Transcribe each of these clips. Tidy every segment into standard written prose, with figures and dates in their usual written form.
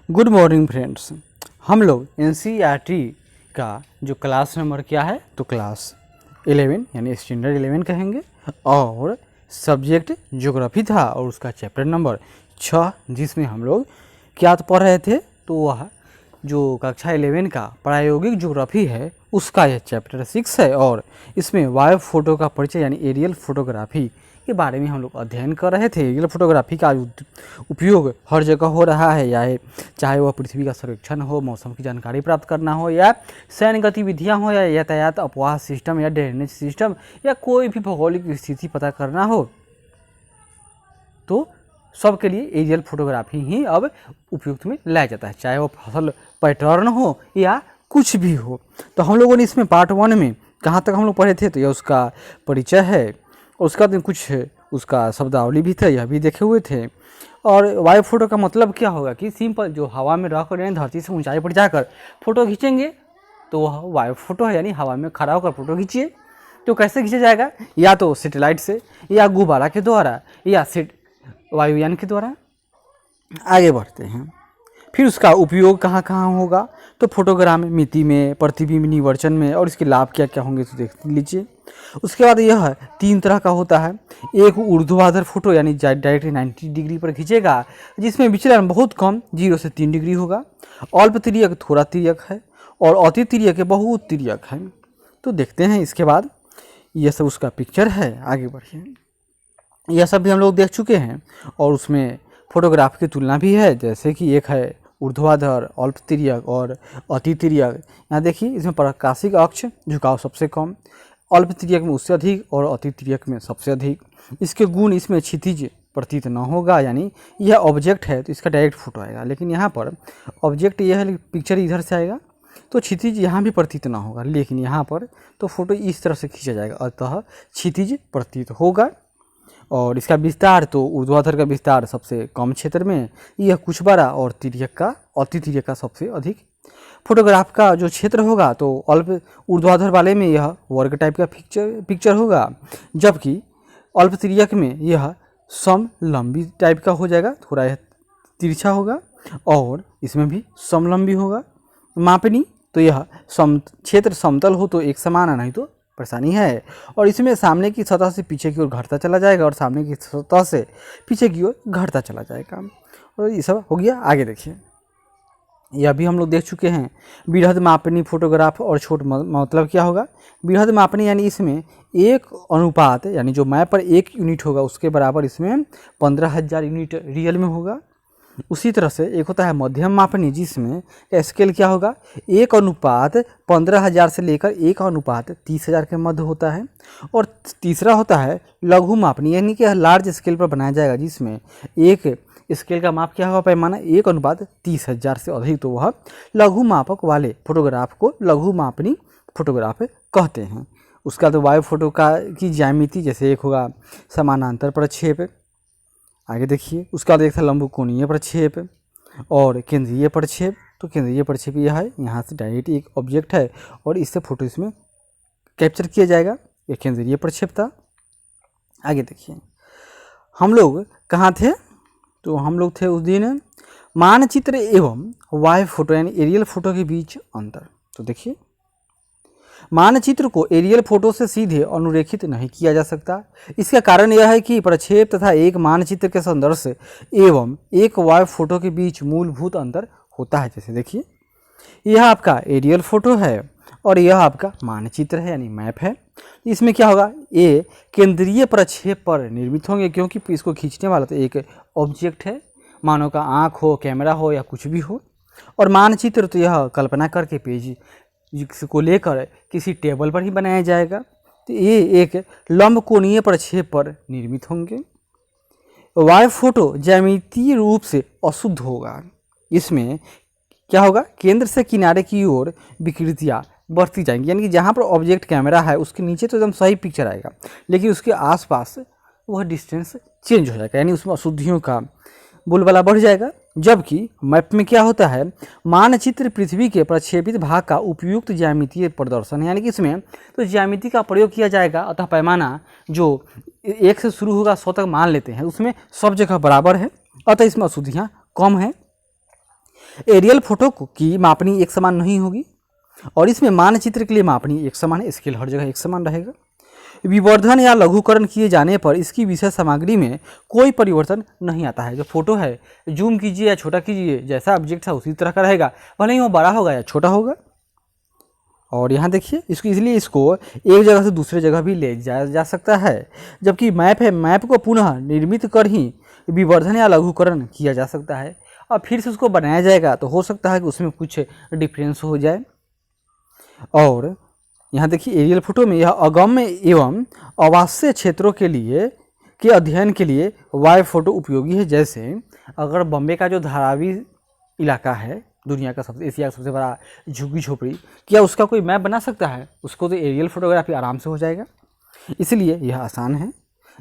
Good morning friends. हम लोग NCERT का जो क्लास नंबर क्या है तो क्लास 11 यानी स्टैंडर्ड 11 कहेंगे और सब्जेक्ट ज्योग्राफी था और उसका चैप्टर नंबर 6 जिसमें हम लोग क्या पढ़ रहे थे तो वह जो कक्षा 11 का प्रायोगिक ज्योग्राफी है उसका यह चैप्टर 6 है और इसमें वायु फोटो का परिचय यानी एरियल फोटोग्राफी के बारे में हम लोग अध्ययन कर रहे थे। एरियल फोटोग्राफी का उपयोग हर जगह हो रहा है, चाहे वह पृथ्वी का सर्वेक्षण हो, मौसम की जानकारी प्राप्त करना हो या सैन्य गतिविधियां हो या यातायात अपवाह सिस्टम या ड्रेनेज सिस्टम या कोई भी भौगोलिक स्थिति पता करना हो, तो सबके लिए एरियल फोटोग्राफी ही अब उपयुक्त में लाया जाता है, चाहे वो फसल पैटर्न हो या कुछ भी हो। तो हम लोगों ने इसमें पार्ट 1 में कहाँ तक हम लोग पढ़े थे तो यह उसका परिचय है और उसका कुछ उसका शब्दावली भी था, यह भी देखे हुए थे। और वायु फोटो का मतलब क्या होगा कि सिंपल जो हवा में रहकर यानी धरती से ऊंचाई पर जाकर फोटो खींचेंगे तो वह वायु फोटो है, यानी हवा में खड़ा होकर फोटो खींचिए। तो कैसे खींचा जाएगा, या तो सैटेलाइट से या गुब्बारा के द्वारा या वायुयान के द्वारा। आगे बढ़ते हैं, फिर उसका उपयोग कहाँ कहाँ होगा तो फोटोग्राम मिति में, प्रतिबिंब निवर्चन में और इसके लाभ क्या क्या होंगे तो देख लीजिए। उसके बाद यह 3 तरह का होता है। एक ऊर्ध्वाधर फोटो यानी डायरेक्टली 90 डिग्री पर खींचेगा जिसमें विचलन बहुत कम 0 से 3 डिग्री होगा। अल्प तिर्यक थोड़ा तिर्यक है और अति तिर्यक बहुत तिर्यक है। तो देखते हैं इसके बाद यह सब उसका पिक्चर है। आगे बढ़िए, यह सब भी हम लोग देख चुके हैं और उसमें फोटोग्राफ की तुलना भी है, जैसे कि एक है ऊर्ध्वाधर, अल्प तिर्यक और अति तिर्यक। यहाँ देखिए इसमें प्रकाशिक अक्ष झुकाव सबसे कम, अल्प तिर्यक में उससे अधिक और अति तिर्यक में सबसे अधिक। इसके गुण, इसमें क्षितिज प्रतीत न होगा, यानी यह ऑब्जेक्ट है तो इसका डायरेक्ट फोटो आएगा, लेकिन यहाँ पर ऑब्जेक्ट यह है पिक्चर इधर से आएगा तो क्षितिज यहाँ भी प्रतीत ना होगा, लेकिन यहाँ पर तो फोटो इस तरह से खींचा जाएगा, अतः क्षितिज प्रतीत होगा। और इसका विस्तार तो ऊर्ध्वाधर का विस्तार सबसे कम क्षेत्र में, यह कुछ बड़ा, और तिर्यक का अति तिर्यक का सबसे अधिक। फोटोग्राफ का जो क्षेत्र होगा तो अल्प ऊर्ध्वाधर वाले में यह वर्ग टाइप का पिक्चर होगा, जबकि अल्प तिर्यक में यह समलंबी टाइप का हो जाएगा, थोड़ा यह तिरछा होगा और इसमें भी समलंबी होगा। मापनी तो यह क्षेत्र समतल हो तो एक समान है, नहीं तो परेशानी है। और इसमें सामने की सतह से पीछे की ओर घटता चला जाएगा और सामने की सतह से पीछे की ओर घटता चला जाएगा। और ये सब हो गया। आगे देखिए, यह भी हम लोग देख चुके हैं। बृहद मापनी फोटोग्राफ और छोट मतलब क्या होगा। बृहद मापनी यानी इसमें एक अनुपात, यानी जो मैप पर 1 यूनिट होगा उसके बराबर इसमें 15,000 यूनिट रियल में होगा। उसी तरह से एक होता है मध्यम मापनी, जिसमें स्केल क्या होगा 1:15,000 से लेकर 1:30,000 के मध्य होता है। और तीसरा होता है लघु मापनी, यानी कि लार्ज स्केल पर बनाया जाएगा, जिसमें एक स्केल का माप क्या होगा पैमाना 1:30,000 से अधिक, तो वह लघु मापक वाले फोटोग्राफ को लघु मापनी फोटोग्राफ कहते हैं। उसका तो वायु फोटो की ज्यामिति, जैसे एक होगा समानांतर प्रक्षेप, आगे देखिए। उसके बाद एक था लंबकोणीय प्रक्षेप और केंद्रीय प्रक्षेप। तो केंद्रीय प्रक्षेप यह है, यहाँ से डायरेक्ट एक ऑब्जेक्ट है और इससे फोटो इसमें कैप्चर किया जाएगा, यह केंद्रीय प्रक्षेप था। आगे देखिए, हम लोग कहाँ थे तो हम लोग थे उस दिन मानचित्र एवं वायु फोटो यानी एरियल फोटो के बीच अंतर। तो देखिए, मानचित्र को एरियल फोटो से सीधे अनुरेखित नहीं किया जा सकता। इसका कारण यह है कि प्रक्षेप तथा एक मानचित्र के संदर्भ से एवं एक वायु फोटो के बीच मूलभूत अंतर होता है। जैसे देखिए, यह आपका एरियल फोटो है और यह आपका मानचित्र है यानी मैप है। इसमें क्या होगा, ये केंद्रीय प्रक्षेप पर निर्मित होंगे, क्योंकि इसको खींचने वाला तो एक ऑब्जेक्ट है, मानव का आँख हो, कैमरा हो या कुछ भी हो। और मानचित्र तो यह कल्पना करके पेज को लेकर किसी टेबल पर ही बनाया जाएगा, तो ये एक लंबकोणीय प्रक्षेप पर निर्मित होंगे। वायु फोटो ज्यामितीय रूप से अशुद्ध होगा। इसमें क्या होगा, केंद्र से किनारे की ओर विकृतियाँ बढ़ती जाएंगी, यानी कि जहाँ पर ऑब्जेक्ट कैमरा है उसके नीचे तो एकदम सही पिक्चर आएगा, लेकिन उसके आसपास वह डिस्टेंस चेंज हो जाएगा, यानी उसमें अशुद्धियों का बोलबाला बढ़ जाएगा। जबकि मैप में क्या होता है, मानचित्र पृथ्वी के प्रक्षेपित भाग का उपयुक्त ज्यामितीय प्रदर्शन है, यानी कि इसमें तो ज्यामिति का प्रयोग किया जाएगा, अतः पैमाना जो 1 से शुरू होगा 100 तक मान लेते हैं, उसमें सब जगह बराबर है, अतः इसमें अशुद्धियाँ कम है। एरियल फोटो की मापनी एक समान नहीं होगी और इसमें मानचित्र के लिए मापनी एक समान है, स्केल हर जगह एक समान रहेगा। विवर्धन या लघुकरण किए जाने पर इसकी विषय सामग्री में कोई परिवर्तन नहीं आता है। जो फोटो है जूम कीजिए या छोटा कीजिए, जैसा ऑब्जेक्ट है उसी तरह का रहेगा, भले ही वो बड़ा होगा या छोटा होगा। और यहाँ देखिए इसको, इसलिए इसको एक जगह से दूसरे जगह भी ले जाया जा सकता है। जबकि मैप है, मैप को पुनः निर्मित कर ही विवर्धन या लघुकरण किया जा सकता है और फिर से उसको बनाया जाएगा तो हो सकता है कि उसमें कुछ डिफरेंस हो जाए। और यहाँ देखिए एरियल फोटो में यह अगम्य एवं आवासीय क्षेत्रों के लिए के अध्ययन के लिए वाइव फोटो उपयोगी है। जैसे अगर बॉम्बे का जो धारावी इलाका है, दुनिया का सबसे, एशिया का सबसे बड़ा झुग्गी झोपड़ी, क्या उसका कोई मैप बना सकता है? उसको तो एरियल फोटोग्राफी आराम से हो जाएगा, इसलिए यह आसान है।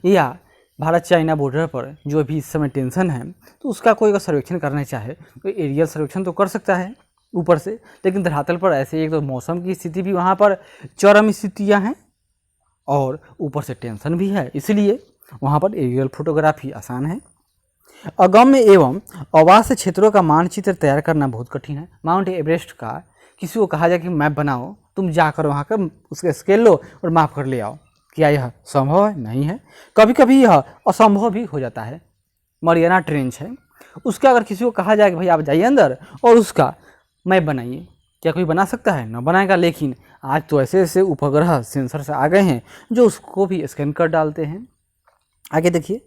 या भारत चाइना बॉर्डर पर जो भी इस समय टेंशन है, तो उसका कोई अगर सर्वेक्षण करना चाहे तो एरियल सर्वेक्षण तो कर सकता है ऊपर से, लेकिन धरातल पर ऐसे एक तो मौसम की स्थिति भी वहाँ पर चरम स्थितियाँ हैं और ऊपर से टेंशन भी है, इसलिए वहाँ पर एरियल फोटोग्राफी आसान है। अगम्य एवं आवासीय क्षेत्रों का मानचित्र तैयार करना बहुत कठिन है। माउंट एवरेस्ट का किसी को कहा जाए कि मैप बनाओ, तुम जाकर वहाँ का उसका स्केल लो और माप कर ले आओ, क्या यह संभव है? नहीं है। कभी कभी यह असंभव भी हो जाता है। मरियाना ट्रेंच है, उसका अगर किसी को कहा जाए कि भाई आप जाइए अंदर और उसका मैप बनाइए, क्या कोई बना सकता है? न बनाएगा। लेकिन आज तो ऐसे ऐसे उपग्रह सेंसर से आ गए हैं जो उसको भी स्कैन कर डालते हैं। आगे देखिए,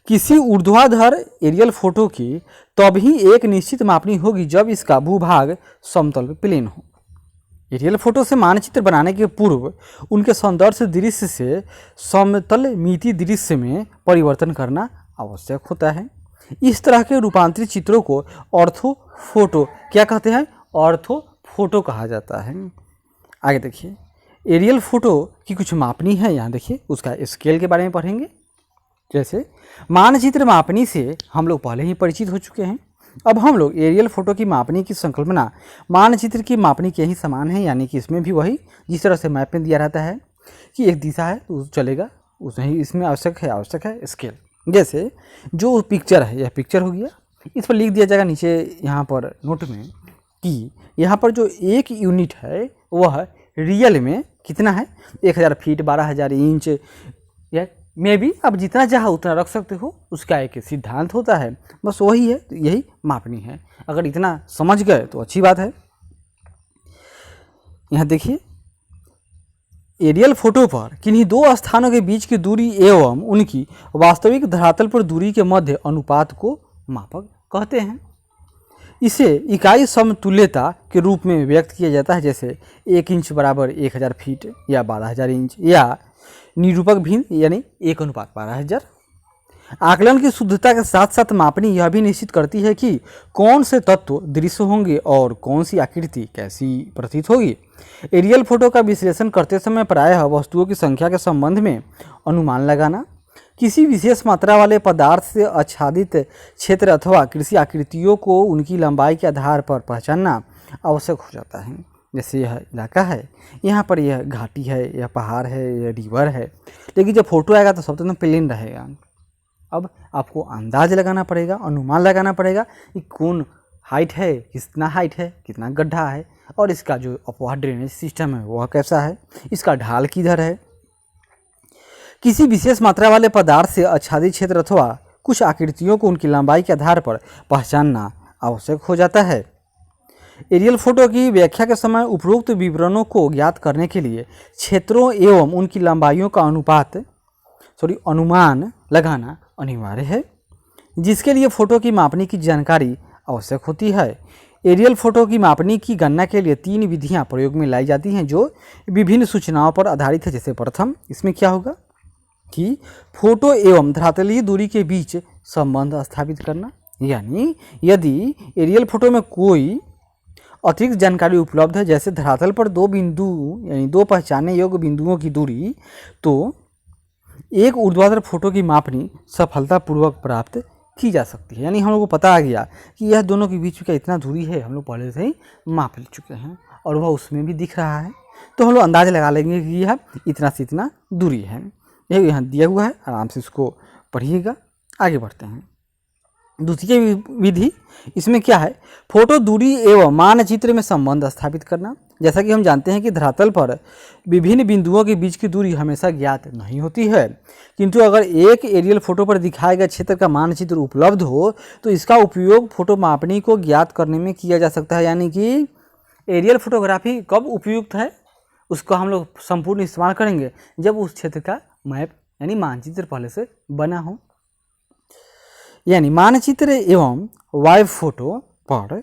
किसी ऊर्ध्वाधर एरियल फोटो की तभी एक निश्चित मापनी होगी जब इसका भूभाग समतल प्लेन हो। एरियल फोटो से मानचित्र बनाने के पूर्व उनके सौंदर्य दृश्य से समतल मिति दृश्य में परिवर्तन करना आवश्यक होता है। इस तरह के रूपांतरित चित्रों को ऑर्थो फोटो क्या कहते हैं? ऑर्थो फोटो कहा जाता है। आगे देखिए, एरियल फोटो की कुछ मापनी है। यहाँ देखिए उसका स्केल के बारे में पढ़ेंगे। जैसे मानचित्र मापनी से हम लोग पहले ही परिचित हो चुके हैं। अब हम लोग एरियल फोटो की मापनी की संकल्पना मानचित्र की मापनी के ही समान है, यानी कि इसमें भी वही जिस तरह से मैप में दिया रहता है कि एक दिशा है तो चलेगा, उसे ही इसमें आवश्यक है स्केल। जैसे जो पिक्चर है, यह पिक्चर हो गया, इस पर लिख दिया जाएगा नीचे यहाँ पर नोट में कि यहाँ पर जो एक यूनिट है वह रियल में कितना है, 1000 फीट, 12000 इंच, या मे भी आप जितना चाहो उतना रख सकते हो। उसका एक सिद्धांत होता है, बस वही है, यही मापनी है। अगर इतना समझ गए तो अच्छी बात है। यहाँ देखिए, एरियल फोटो पर किन्हीं दो स्थानों के बीच की दूरी एवं उनकी वास्तविक धरातल पर दूरी के मध्य अनुपात को मापक कहते हैं। इसे इकाई समतुल्यता के रूप में व्यक्त किया जाता है। जैसे 1 इंच बराबर 1000 फीट या 12000 इंच, या निरूपक भिन्न यानी 1:12000। आकलन की शुद्धता के साथ साथ मापनी यह भी निश्चित करती है कि कौन से तत्व दृश्य होंगे और कौन सी आकृति कैसी प्रतीत होगी। एरियल फोटो का विश्लेषण करते समय प्रायः वस्तुओं की संख्या के संबंध में अनुमान लगाना, किसी विशेष मात्रा वाले पदार्थ से आच्छादित क्षेत्र अथवा कृषि आकृतियों को उनकी लंबाई के आधार पर पहचानना आवश्यक हो जाता है। जैसे यह इलाका है, यहाँ पर यह घाटी है, यह पहाड़ है, यह रिवर है, लेकिन जब फोटो आएगा तो सब तो प्लेन रहेगा। अब आपको अंदाज लगाना पड़ेगा, अनुमान लगाना पड़ेगा कि कौन हाइट है, कितना हाइट है, कितना गड्ढा है, और इसका जो अपवाह ड्रेनेज सिस्टम है वह कैसा है, इसका ढाल किधर है। किसी विशेष मात्रा वाले पदार्थ से आच्छादित क्षेत्र अथवा कुछ आकृतियों को उनकी लंबाई के आधार पर पहचानना आवश्यक हो जाता है। एरियल फोटो की व्याख्या के समय उपरोक्त विवरणों को ज्ञात करने के लिए क्षेत्रों एवं उनकी लंबाइयों का अनुमान लगाना अनिवार्य है, जिसके लिए फोटो की मापनी की जानकारी आवश्यक होती है। एरियल फोटो की मापनी की गणना के लिए 3 विधियां प्रयोग में लाई जाती हैं जो विभिन्न सूचनाओं पर आधारित है। जैसे प्रथम, इसमें क्या होगा कि फोटो एवं धरातलीय दूरी के बीच संबंध स्थापित करना, यानी यदि एरियल फोटो में कोई अतिरिक्त जानकारी उपलब्ध है, जैसे धरातल पर 2 बिंदु यानी 2 पहचानने योग्य बिंदुओं की दूरी, तो एक ऊर्ध्वाधर फोटो की मापनी सफलतापूर्वक प्राप्त की जा सकती है। यानी हम लोग को पता आ गया कि यह दोनों के बीच का इतना दूरी है, हम लोग पहले से ही माप ले चुके हैं और वह उसमें भी दिख रहा है, तो हम लोग अंदाज़ लगा लेंगे कि यह इतना से इतना दूरी है। यह यहाँ दिया हुआ है, आराम से इसको पढ़िएगा। आगे बढ़ते हैं। द्वितीय विधि इसमें क्या है, फोटो दूरी एवं मानचित्र में संबंध स्थापित करना। जैसा कि हम जानते हैं कि धरातल पर विभिन्न बिंदुओं के बीच की दूरी हमेशा ज्ञात नहीं होती है, किंतु अगर एक एरियल फोटो पर दिखाए गए क्षेत्र का मानचित्र उपलब्ध हो तो इसका उपयोग फोटो मापनी को ज्ञात करने में किया जा सकता है। यानी कि एरियल फोटोग्राफी कब उपयुक्त है, उसको हम लोग संपूर्ण इस्तेमाल करेंगे जब उस क्षेत्र का मैप यानी मानचित्र पहले से बना हो। यानी मानचित्र एवं वाइव फोटो पर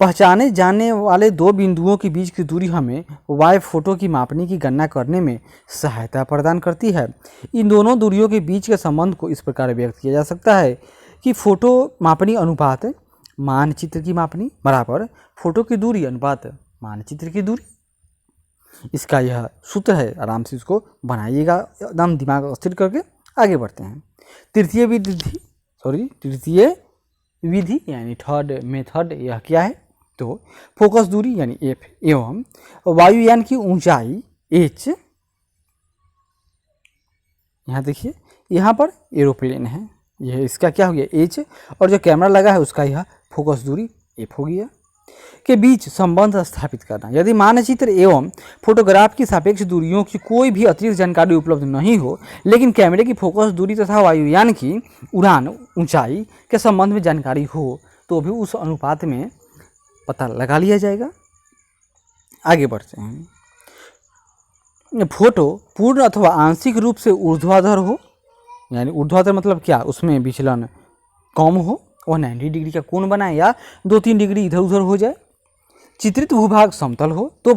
पहचाने जाने वाले दो बिंदुओं के बीच की दूरी हमें वाइव फोटो की मापनी की गणना करने में सहायता प्रदान करती है। इन दोनों दूरियों के बीच के संबंध को इस प्रकार व्यक्त किया जा सकता है कि फोटो मापनी अनुपात मानचित्र की मापनी बराबर फोटो की दूरी अनुपात मानचित्र की दूरी। इसका यह सूत्र है, आराम से इसको बनाइएगा, एकदम दिमाग स्थिर करके आगे बढ़ते हैं। तृतीय विधि यानी थर्ड मेथड यह क्या है, तो फोकस दूरी यानी एफ एवं वायुयान की ऊंचाई एच। यहाँ देखिए, यहाँ पर एरोप्लेन है, यह इसका क्या हो गया एच, और जो कैमरा लगा है उसका यह फोकस दूरी एफ हो गया, के बीच संबंध स्थापित करना। यदि मानचित्र एवं फोटोग्राफ की सापेक्ष दूरियों की कोई भी अतिरिक्त जानकारी उपलब्ध नहीं हो, लेकिन कैमरे की फोकस दूरी तथा वायुयान की उड़ान ऊंचाई के संबंध में जानकारी हो, तो भी उस अनुपात में पता लगा लिया जाएगा। आगे बढ़ते हैं। फोटो पूर्ण अथवा आंशिक रूप से ऊर्ध्वाधर हो, यानी ऊर्ध्वाधर मतलब क्या, उसमें विचलन कम हो, वह 90 डिग्री का कोण बनाए या 2-3 डिग्री इधर उधर हो जाए। चित्रित भूभाग समतल हो तो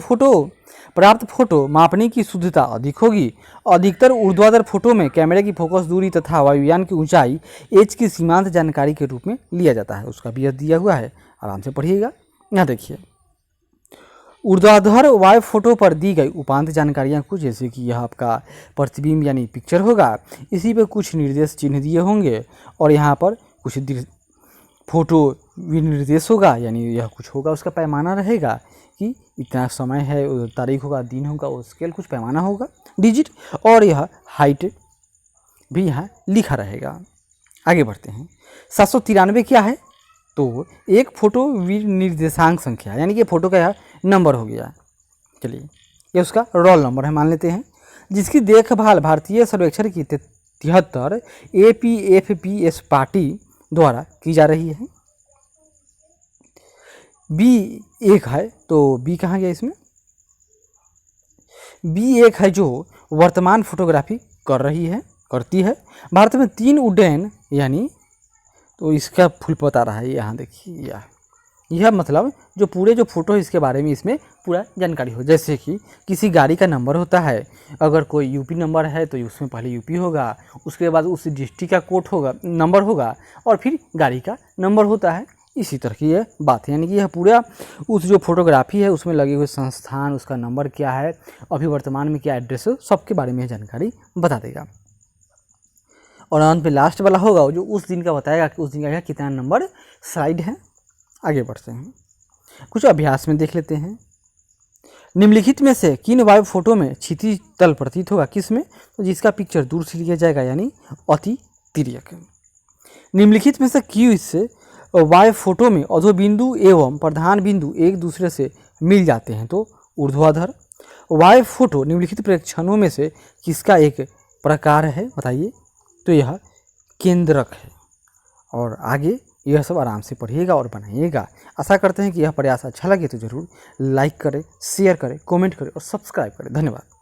प्राप्त फोटो मापने की शुद्धता अधिक होगी। अधिकतर ऊर्ध्वाधर फोटो में कैमरे की फोकस दूरी तथा वायुयान की ऊंचाई एच की सीमांत जानकारी के रूप में लिया जाता है। उसका भी दिया हुआ है, आराम से पढ़िएगा। यहाँ देखिए, ऊर्ध्वाधर वायु फोटो पर दी गई उपांत जानकारियाँ कुछ, जैसे कि यह आपका प्रतिबिंब यानी पिक्चर होगा, इसी पे कुछ निर्देश चिन्ह दिए होंगे, और यहाँ पर कुछ फोटो विनिर्देश होगा, यानी यह कुछ होगा, उसका पैमाना रहेगा कि इतना समय है, तारीख होगा, दिन होगा, और स्केल कुछ पैमाना होगा, डिजिट, और यह हाइट भी यहाँ लिखा रहेगा। आगे बढ़ते हैं। 793 क्या है, तो एक फोटो विनिर्देशांक संख्या, यानी कि फोटो का यह नंबर हो गया। चलिए, ये उसका रोल नंबर है मान लेते हैं, जिसकी देखभाल भारतीय सर्वेक्षण की 73 APFPS पार्टी द्वारा की जा रही है। B1 है, तो B कहाँ गया इसमें, B1 है जो वर्तमान फोटोग्राफी करती है। भारत में 3 उड्डयन, यानी तो इसका फुल पता रहा है, यहाँ देखिए, यह मतलब जो पूरे जो फोटो है इसके बारे में इसमें पूरा जानकारी हो। जैसे कि किसी गाड़ी का नंबर होता है, अगर कोई यूपी नंबर है तो उसमें पहले यूपी होगा, उसके बाद उस डिस्ट्रिक्ट का कोड होगा, नंबर होगा, और फिर गाड़ी का नंबर होता है। इसी तरह की यह बात है, यानी कि यह पूरा उस जो फोटोग्राफी है उसमें लगे हुए संस्थान, उसका नंबर क्या है, अभी वर्तमान में क्या एड्रेस है, सबके बारे में जानकारी बता देगा। और अंत में लास्ट वाला होगा जो उस दिन का बताएगा कि उस दिन का कितना नंबर स्लाइड है। आगे बढ़ते हैं, कुछ अभ्यास में देख लेते हैं। निम्नलिखित में से किन वायु फोटो में क्षितिज तल प्रतीत होगा, किस में, तो जिसका पिक्चर दूर से लिया जाएगा, यानी अति तिर्यक। निम्नलिखित में से किस वायु फोटो में अधोबिंदु एवं प्रधान बिंदु एक दूसरे से मिल जाते हैं, तो ऊर्ध्वाधर। वायु फोटो निम्नलिखित प्रेक्षणों में से किसका एक प्रकार है, बताइए, तो यह केंद्रक है। और आगे यह सब आराम से पढ़िएगा और बनाइएगा। आशा करते हैं कि यह प्रयास अच्छा लगे तो ज़रूर लाइक करें, शेयर करें, कमेंट करें और सब्सक्राइब करें। धन्यवाद।